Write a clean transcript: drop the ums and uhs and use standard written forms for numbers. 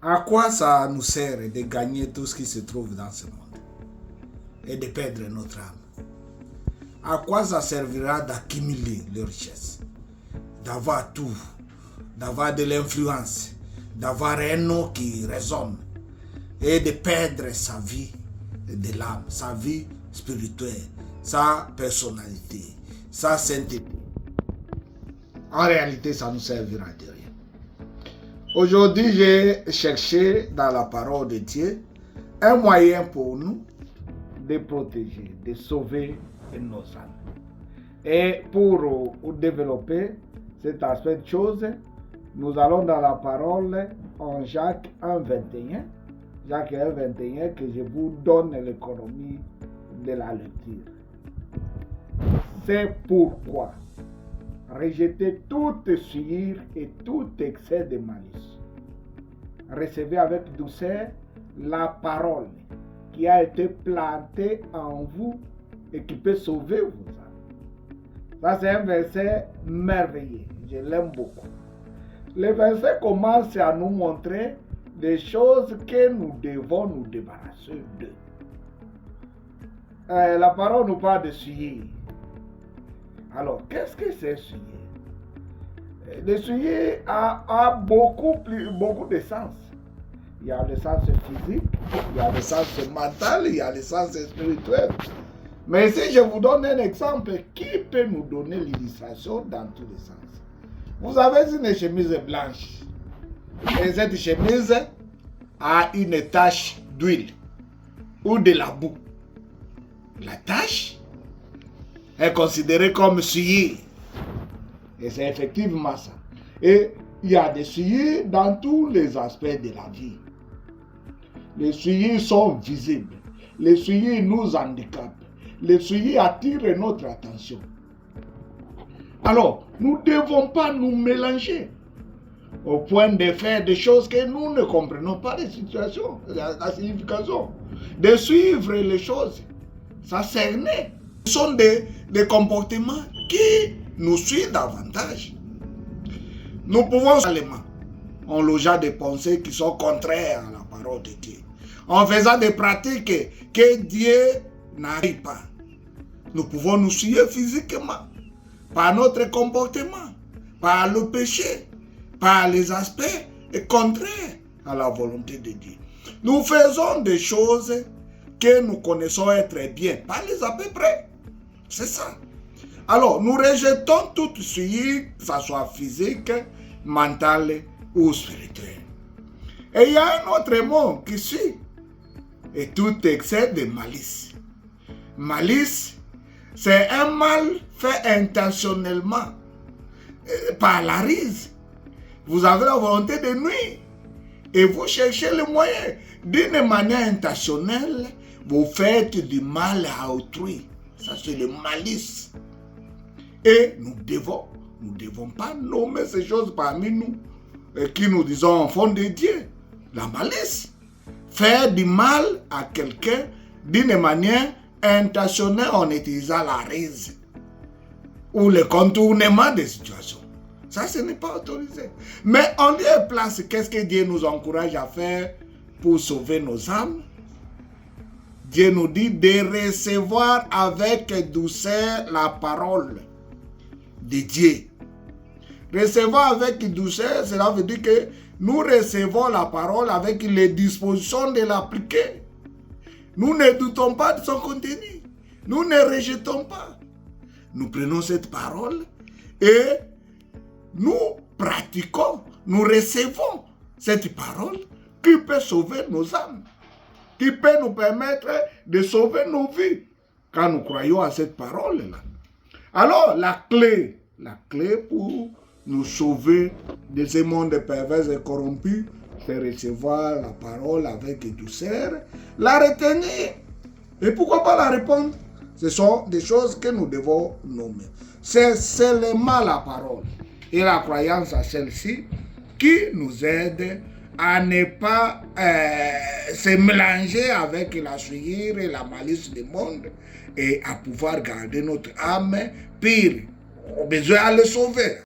À quoi ça nous sert de gagner tout ce qui se trouve dans ce monde et de perdre notre âme? À quoi ça servira d'accumuler les richesses, d'avoir tout, d'avoir de l'influence, d'avoir un nom qui résonne et de perdre sa vie de l'âme, sa vie spirituelle, sa personnalité, sa sainteté? En réalité, ça ne nous servira de rien. Aujourd'hui, j'ai cherché dans la parole de Dieu un moyen pour nous de protéger, de sauver nos âmes. Et pour développer cet aspect de choses, nous allons dans la parole en Jacques 1,21. Jacques 1,21 que je vous donne l'économie de la lecture. C'est pourquoi rejetez toute souillure et tout excès de malice. Recevez avec douceur la parole qui a été plantée en vous et qui peut sauver vos âmes. Ça, c'est un verset merveilleux. Je l'aime beaucoup. Le verset commence à nous montrer des choses que nous devons nous débarrasser d'eux. La parole nous parle de souillure. Alors, qu'est-ce que c'est souillure? Le souillure a beaucoup de sens. Il y a le sens physique, il y a le sens mental, il y a le sens spirituel. Mais si je vous donne un exemple, qui peut nous donner l'illustration dans tous les sens? Vous avez une chemise blanche. Et cette chemise a une tache d'huile ou de la boue. La tache est considérée comme souillure. Et c'est effectivement ça. Et il y a des souillures dans tous les aspects de la vie. Les souillures sont visibles. Les souillures nous handicapent. Les souillures attirent notre attention. Alors, nous ne devons pas nous mélanger au point de faire des choses que nous ne comprenons pas les situations, la signification. De suivre les choses, ça cerner. Ce sont des comportements qui nous suivent davantage. Nous pouvons seulement, en logeant des pensées qui sont contraires à la parole de Dieu, en faisant des pratiques que Dieu n'arrive pas. Nous pouvons nous suivre physiquement, par notre comportement, par le péché, par les aspects contraires à la volonté de Dieu. Nous faisons des choses que nous connaissons être bien, pas les à peu près. C'est ça. Alors, nous rejetons toute souillure, que ce soit physique, mentale ou spirituelle. Et il y a un autre mot qui suit. Et tout excès de malice. Malice, c'est un mal fait intentionnellement par la ruse. Vous avez la volonté de nuire et vous cherchez le moyen. D'une manière intentionnelle, vous faites du mal à autrui. Ça, c'est le malice. Et nous ne devons pas nommer ces choses parmi nous qui nous disons enfants de Dieu. La malice. Faire du mal à quelqu'un d'une manière intentionnelle en utilisant la ruse ou le contournement des situations. Ça, ce n'est pas autorisé. Mais en lieu et place, qu'est-ce que Dieu nous encourage à faire pour sauver nos âmes? Dieu nous dit de recevoir avec douceur la parole de Dieu. Recevoir avec douceur, cela veut dire que nous recevons la parole avec les dispositions de l'appliquer. Nous ne doutons pas de son contenu. Nous ne rejetons pas. Nous prenons cette parole et nous pratiquons, nous recevons cette parole qui peut sauver nos âmes, qui peut nous permettre de sauver nos vies quand nous croyons à cette parole-là. Alors, la clé pour nous sauver de ce monde pervers et corrompu, c'est recevoir la parole avec douceur, la retenir. Et pourquoi pas la répondre? Ce sont des choses que nous devons nommer. C'est seulement la parole et la croyance à celle-ci qui nous aide à ne pas se mélanger avec la souillure et la malice du monde et à pouvoir garder notre âme pire, au besoin de le sauver.